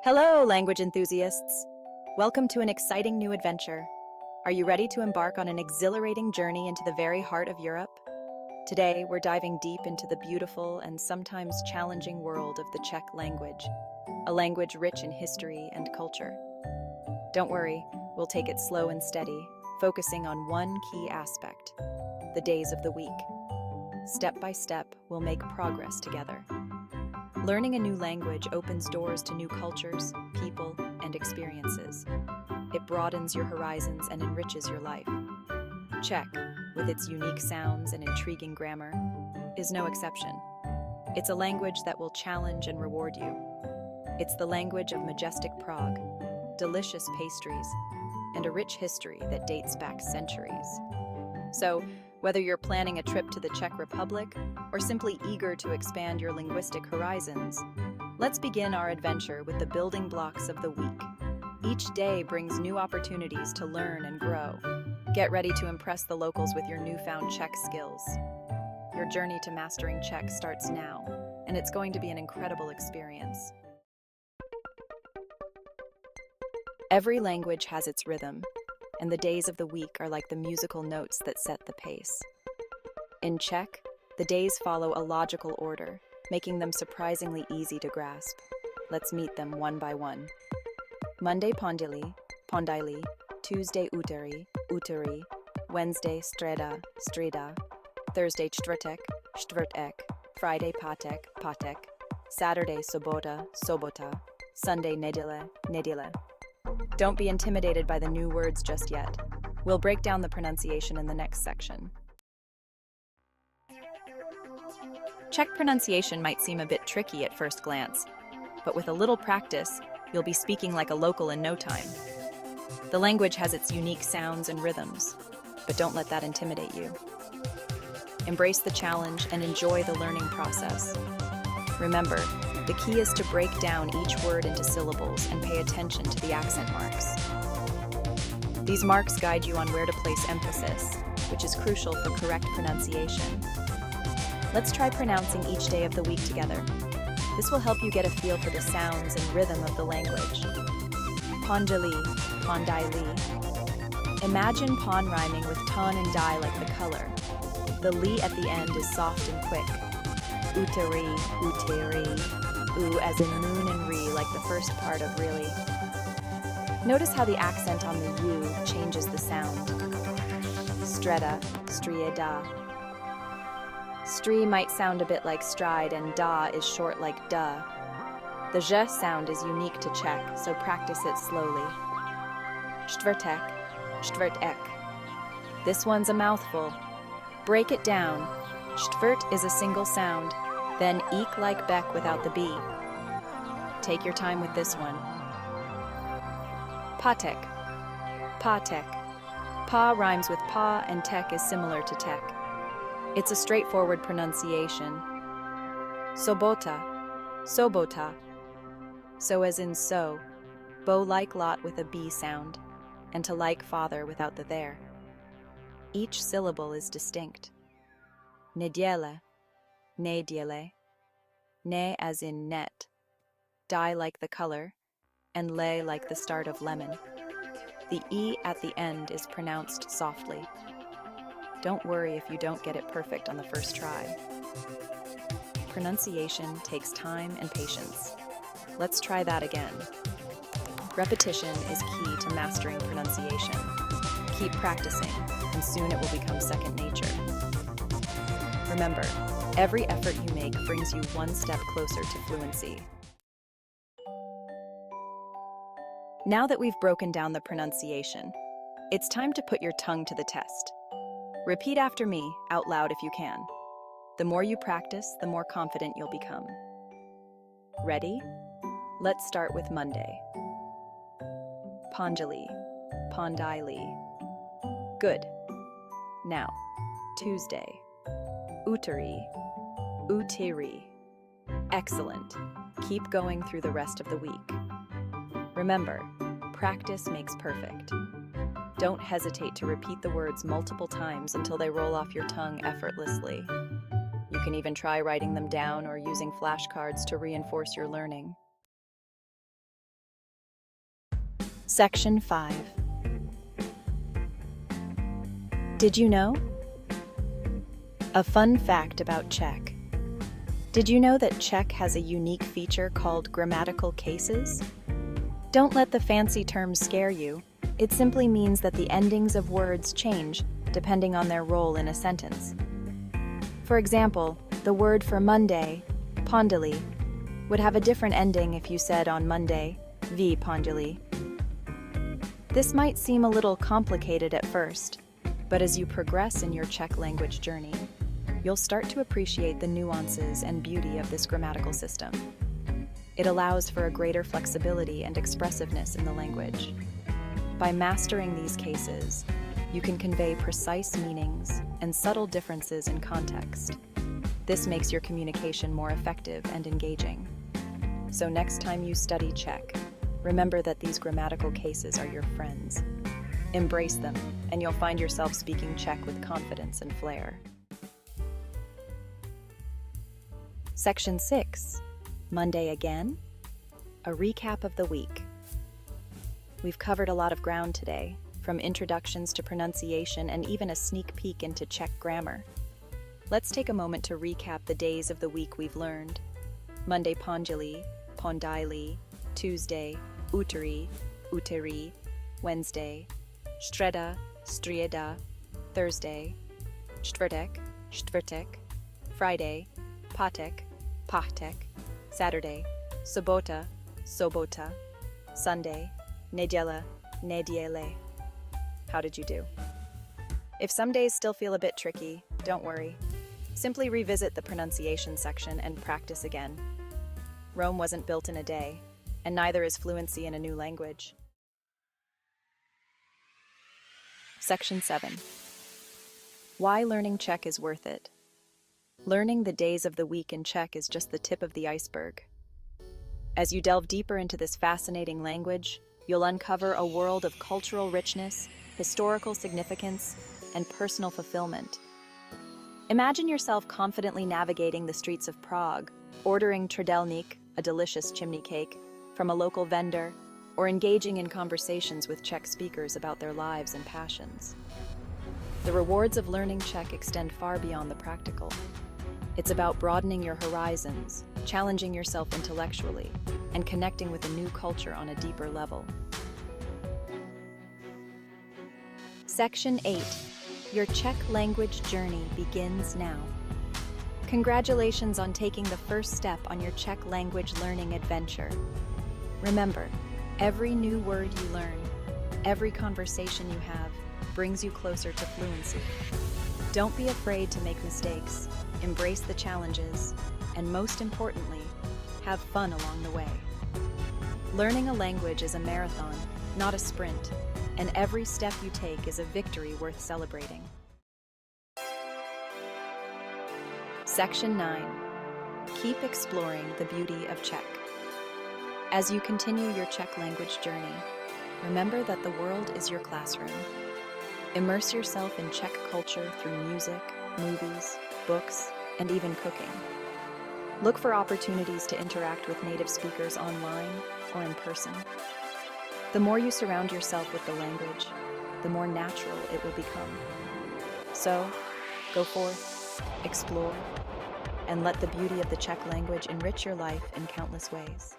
Hello, language enthusiasts! Welcome to an exciting new adventure. Are you ready to embark on an exhilarating journey into the very heart of Europe? Today, we're diving deep into the beautiful and sometimes challenging world of the Czech language, a language rich in history and culture. Don't worry, we'll take it slow and steady, focusing on one key aspect: the days of the week. Step by step, we'll make progress together. Learning a new language opens doors to new cultures, people, and experiences. It broadens your horizons and enriches your life. Czech, with its unique sounds and intriguing grammar, is no exception. It's a language that will challenge and reward you. It's the language of majestic Prague, delicious pastries, and a rich history that dates back centuries. So, whether you're planning a trip to the Czech Republic or simply eager to expand your linguistic horizons, let's begin our adventure with the building blocks of the week. Each day brings new opportunities to learn and grow. Get ready to impress the locals with your newfound Czech skills. Your journey to mastering Czech starts now, and it's going to be an incredible experience. Every language has its rhythm, and the days of the week are like the musical notes that set the pace. In Czech, the days follow a logical order, making them surprisingly easy to grasp. Let's meet them one by one. Monday pondělí, pondělí, Tuesday úterý, úterý, Wednesday středa, středa, Thursday čtvrtek, čtvrtek, Friday pátek, pátek, Saturday sobota, sobota, Sunday neděle, neděle. Don't be intimidated by the new words just yet. We'll break down the pronunciation in the next section. Czech pronunciation might seem a bit tricky at first glance, but with a little practice, you'll be speaking like a local in no time. The language has its unique sounds and rhythms, but don't let that intimidate you. Embrace the challenge and enjoy the learning process. Remember, the key is to break down each word into syllables and pay attention to the accent marks. These marks guide you on where to place emphasis, which is crucial for correct pronunciation. Let's try pronouncing each day of the week together. This will help you get a feel for the sounds and rhythm of the language. Pondělí, pondělí. Imagine pon rhyming with ton and die like the color. The li at the end is soft and quick. Úterý, úterý. U as in moon and re like the first part of really. Notice how the accent on the U changes the sound. Streda, strieda. Stri might sound a bit like stride and da is short like duh. The j sound is unique to Czech, so practice it slowly. Čtvrtek, čtvrtek. This one's a mouthful. Break it down. Čtvrt is a single sound, then eek like Beck without the B. Take your time with this one. Pátek, pátek. Pa rhymes with pa and tek is similar to tek. It's a straightforward pronunciation. Sobota, sobota. So as in so, bo like lot with a B sound, and to like father without the there. Each syllable is distinct. Neděle, neděle, ne as in net, die like the color, and le like the start of lemon. The E at the end is pronounced softly. Don't worry if you don't get it perfect on the first try. Pronunciation takes time and patience. Let's try that again. Repetition is key to mastering pronunciation. Keep practicing, and soon it will become second nature. Remember, every effort you make brings you one step closer to fluency. Now that we've broken down the pronunciation, it's time to put your tongue to the test. Repeat after me, out loud if you can. The more you practice, the more confident you'll become. Ready? Let's start with Monday. Pondělí, pondělí. Good. Now, Tuesday. Úterý, úterý. Excellent. Keep going through the rest of the week. Remember, practice makes perfect. Don't hesitate to repeat the words multiple times until they roll off your tongue effortlessly. You can even try writing them down or using flashcards to reinforce your learning. Section 5. Did you know? A fun fact about Czech. Did you know that Czech has a unique feature called grammatical cases? Don't let the fancy terms scare you. It simply means that the endings of words change depending on their role in a sentence. For example, the word for Monday, pondali, would have a different ending if you said on Monday, vi pondali. This might seem a little complicated at first, but as you progress in your Czech language journey, you'll start to appreciate the nuances and beauty of this grammatical system. It allows for a greater flexibility and expressiveness in the language. By mastering these cases, you can convey precise meanings and subtle differences in context. This makes your communication more effective and engaging. So next time you study Czech, remember that these grammatical cases are your friends. Embrace them, and you'll find yourself speaking Czech with confidence and flair. Section 6. Monday again? A recap of the week. We've covered a lot of ground today, from introductions to pronunciation and even a sneak peek into Czech grammar. Let's take a moment to recap the days of the week we've learned. Monday pondělí, pondělí, Tuesday, úterý, úterý, Wednesday, středa, středa, Thursday, čtvrtek, čtvrtek, Friday, pátek, pátek, Saturday, sobota, sobota, Sunday, neděle, neděle. How did you do? If some days still feel a bit tricky, don't worry. Simply revisit the pronunciation section and practice again. Rome wasn't built in a day, and neither is fluency in a new language. Section 7. Why learning Czech is worth it. Learning the days of the week in Czech is just the tip of the iceberg. As you delve deeper into this fascinating language, you'll uncover a world of cultural richness, historical significance, and personal fulfillment. Imagine yourself confidently navigating the streets of Prague, ordering trdelník, a delicious chimney cake, from a local vendor, or engaging in conversations with Czech speakers about their lives and passions. The rewards of learning Czech extend far beyond the practical. It's about broadening your horizons, challenging yourself intellectually, and connecting with a new culture on a deeper level. Section 8. Your Czech language journey begins now. Congratulations on taking the first step on your Czech language learning adventure. Remember, every new word you learn, every conversation you have, brings you closer to fluency. Don't be afraid to make mistakes, embrace the challenges, and most importantly, have fun along the way. Learning a language is a marathon, not a sprint, and every step you take is a victory worth celebrating. Section 9. Keep exploring the beauty of Czech. As you continue your Czech language journey, remember that the world is your classroom. Immerse yourself in Czech culture through music, movies, books, and even cooking. Look for opportunities to interact with native speakers online or in person. The more you surround yourself with the language, the more natural it will become. So, go forth, explore, and let the beauty of the Czech language enrich your life in countless ways.